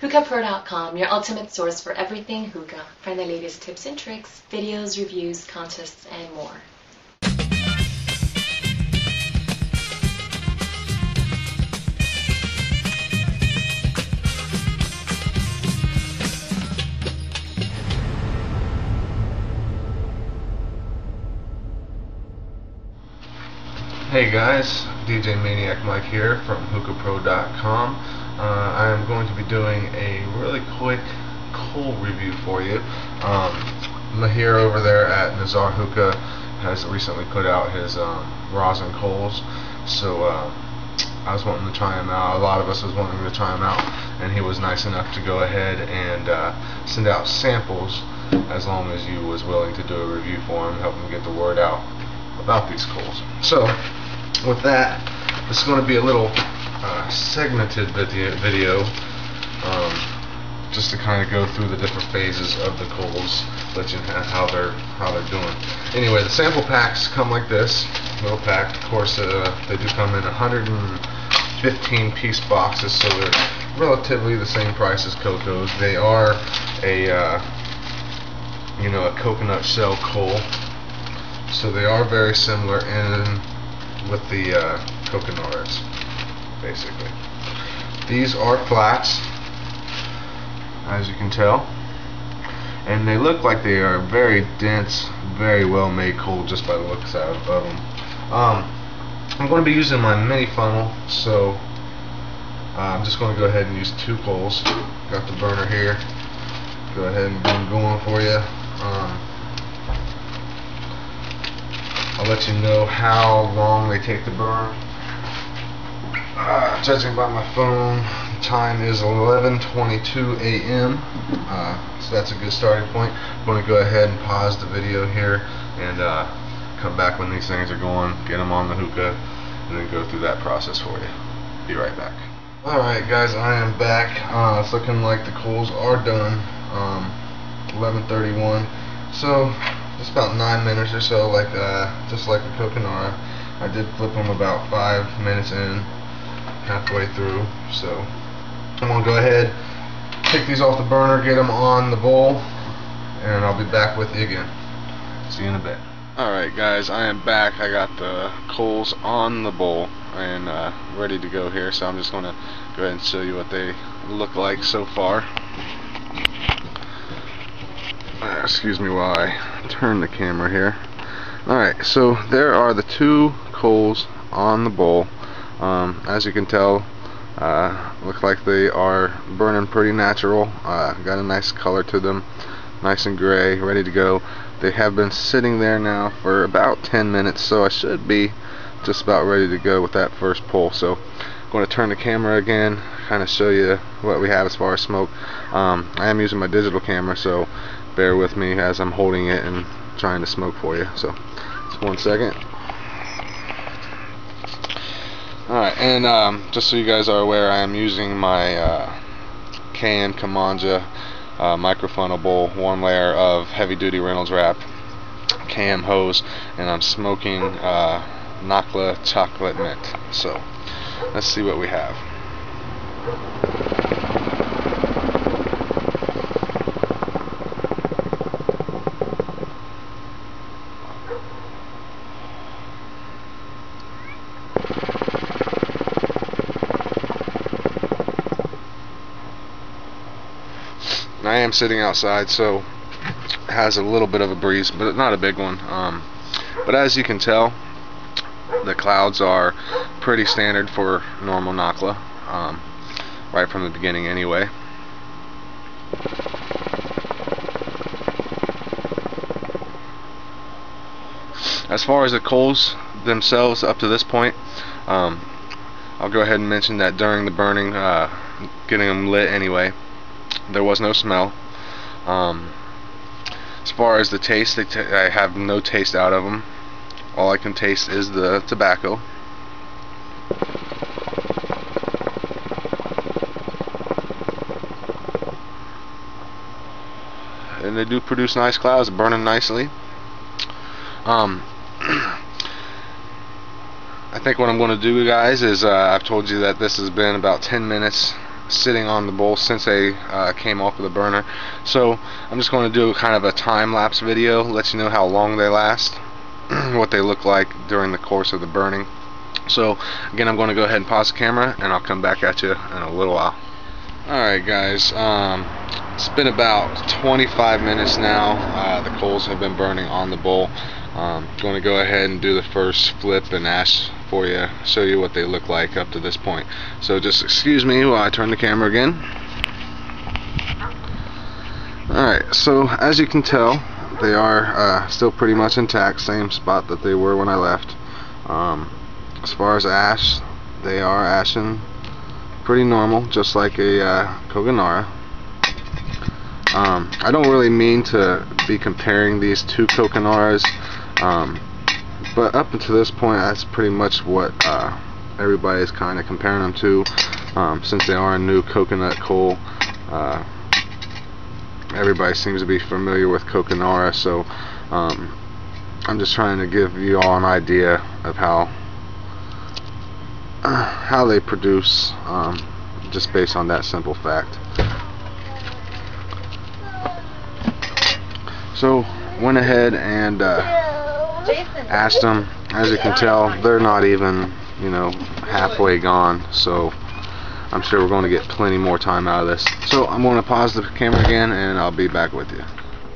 HookahPro.com, your ultimate source for everything hookah. Find the latest tips and tricks, videos, reviews, contests, and more. Hey guys, DJ Maniac Mike here from HookahPro.com. I am going to be doing a really quick coal review for you. Mahir over there at Razan Hookah has recently put out his Razan coals, so I was wanting to try him out. A lot of us was wanting to try him out, and he was nice enough to go ahead and send out samples as long as you was willing to do a review for him, help him get the word out about these coals. So with that, this is going to be a little segmented video, just to kind of go through the different phases of the coals, let you know how they're doing. Anyway, the sample packs come like this, little pack. Of course, they do come in 115 piece boxes, so they're relatively the same price as Cocos. They are a a coconut shell coal, so they are very similar in with the coconuts, basically. These are flats, as you can tell, and they look like they are very dense, very well made coal just by the looks of them. I'm going to be using my mini funnel, so I'm just going to go ahead and use 2 coals. Got the burner here. Go ahead and get them going for you. I'll let you know how long they take to burn. Judging by my phone, the time is 11:22 a.m. So that's a good starting point. I'm going to go ahead and pause the video here and come back when these things are going, get them on the hookah, and then go through that process for you. Be right back. Alright guys, I am back. It's looking like the coals are done. 11:31. So just about 9 minutes or so, like just like the coconut. I did flip them about 5 minutes in, halfway through. So I'm gonna go ahead, take these off the burner, get them on the bowl, and I'll be back with you again. See you in a bit. Alright guys, I am back. I got the coals on the bowl and ready to go here, so I'm just gonna go ahead and show you what they look like so far. Excuse me while I turn the camera here. Alright, so there are the 2 coals on the bowl. As you can tell, look like they are burning pretty natural. Got a nice color to them, nice and gray, ready to go. They have been sitting there now for about 10 minutes, so I should be just about ready to go with that first pull. So I'm going to turn the camera again, kind of show you what we have as far as smoke. I am using my digital camera, so bear with me as I'm holding it and trying to smoke for you. So just 1 second. Alright, and just so you guys are aware, I am using my Can Kamanja microfunnel bowl, 1 layer of heavy duty Reynolds wrap cam hose, and I'm smoking Nakla chocolate mint. So let's see what we have. I am sitting outside, so it has a little bit of a breeze, but not a big one. But as you can tell, the clouds are pretty standard for normal Nakla, right from the beginning anyway. As far as the coals themselves up to this point, I'll go ahead and mention that during the burning, getting them lit anyway, there was no smell. As far as the taste, I have no taste out of them. All I can taste is the tobacco. And they do produce nice clouds, burning nicely. I think what I'm going to do, guys, is I've told you that this has been about 10 minutes sitting on the bowl since they came off of the burner. So I'm just going to do kind of a time-lapse video, let you know how long they last, what they look like during the course of the burning. So again, I'm going to go ahead and pause the camera, and I'll come back at you in a little while. Alright guys, it's been about 25 minutes now. The coals have been burning on the bowl. Going to go ahead and do the first flip and ash for you, show you what they look like up to this point. So just excuse me while I turn the camera again. Alright, so as you can tell, they are still pretty much intact, same spot that they were when I left. As far as ash, they are ashing pretty normal, just like a Coconut. I don't really mean to be comparing these two Coconuts, but up until this point, that's pretty much what everybody is kind of comparing them to, since they are a new coconut coal. Everybody seems to be familiar with Coconut, so I'm just trying to give you all an idea of how they produce, just based on that simple fact. So went ahead and ashed them. As you can tell, they're not even, you know, halfway gone, so I'm sure we're going to get plenty more time out of this. So I'm going to pause the camera again, and I'll be back with you.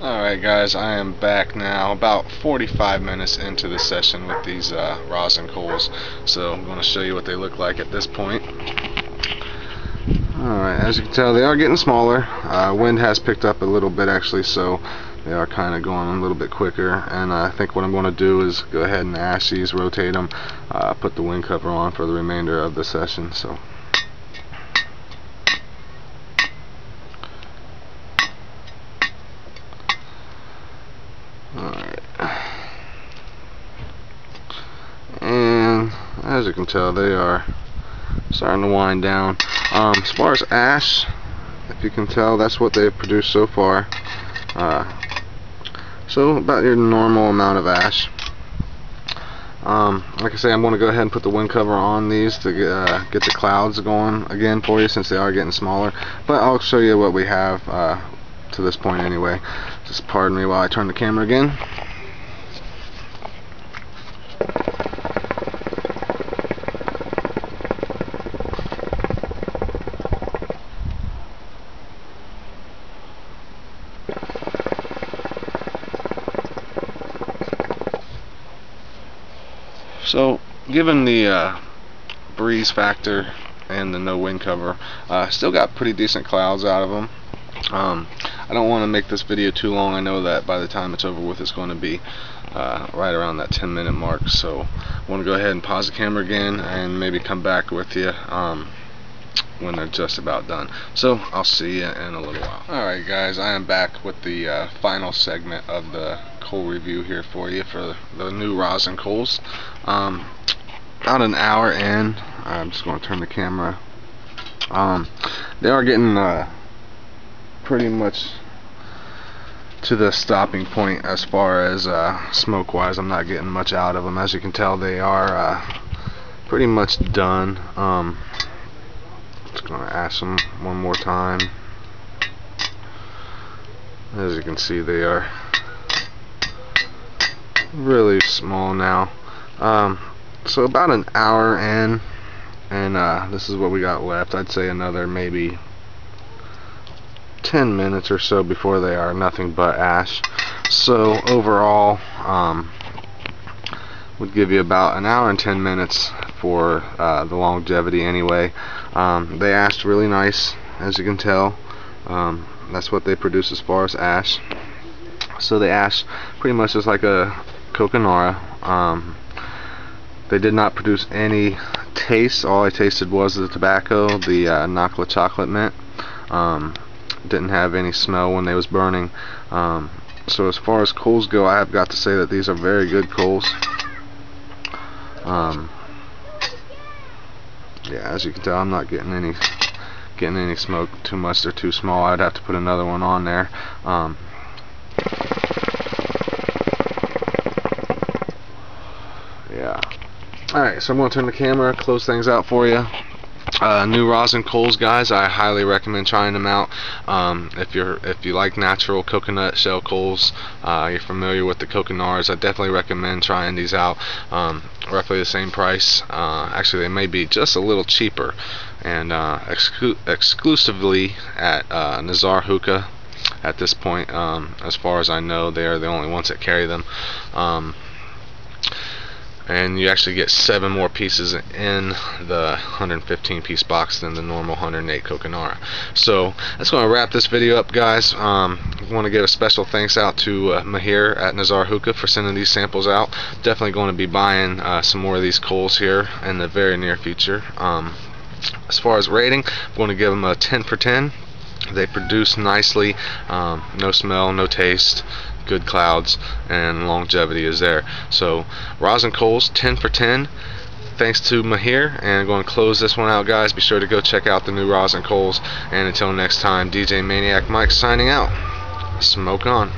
Alright guys, I am back now, about 45 minutes into the session with these rosin coals. So I'm going to show you what they look like at this point. Alright, as you can tell, they are getting smaller. Wind has picked up a little bit actually, so they are kind of going a little bit quicker. And I think what I'm going to do is go ahead and ash these, rotate them, put the wind cover on for the remainder of the session. So alright, and as you can tell, they are starting to wind down. As far as ash, if you can tell, that's what they've produced so far. So about your normal amount of ash. Like I say, I'm going to go ahead and put the wind cover on these to get the clouds going again for you, since they are getting smaller. But I'll show you what we have to this point anyway. Just pardon me while I turn the camera again. So, given the breeze factor and the no wind cover, still got pretty decent clouds out of them. I don't want to make this video too long. I know that by the time it's over with, it's going to be right around that 10-minute mark. So I want to go ahead and pause the camera again and maybe come back with you when they're just about done. So I'll see you in a little while. Alright guys, I am back with the final segment of the coal review here for you for the new rosin coals. About an hour in, I'm just going to turn the camera. They are getting pretty much to the stopping point as far as smoke wise. I'm not getting much out of them. As you can tell, they are pretty much done. Just going to ash them one more time. As you can see, they are really small now. So about an hour in, and this is what we got left. I'd say another maybe 10 minutes or so before they are nothing but ash. So overall, would give you about an hour and 10 minutes for the longevity anyway. They ashed really nice, as you can tell. That's what they produce as far as ash. So they ash pretty much just like a Coconut. They did not produce any taste. All I tasted was the tobacco, the Nakla chocolate mint. Didn't have any smell when they was burning. So as far as coals go, I have got to say that these are very good coals. Yeah, as you can tell, I'm not getting any smoke too much. They're too small. I'd have to put another one on there. Yeah. Alright, so I'm going to turn the camera, close things out for you, New rosin coals, guys. I highly recommend trying them out. If you like natural coconut shell coals, you're familiar with the coconars, I definitely recommend trying these out. Roughly the same price. Actually, they may be just a little cheaper, and exclusively at Nazar Hookah at this point. As far as I know, they are the only ones that carry them. And you actually get 7 more pieces in the 115 piece box than the normal 108 coconara. So that's going to wrap this video up, guys. I want to give a special thanks out to Mahir at Nazar Hookah for sending these samples out. Definitely going to be buying some more of these coals here in the very near future. As far as rating, I'm going to give them a 10 for 10. They produce nicely, no smell, no taste, good clouds, and longevity is there. So rosin coals, 10 for 10. Thanks to Mahir, and I'm going to close this one out, guys. Be sure to go check out the new rosin coals, and until next time, DJ Maniac Mike signing out. Smoke on.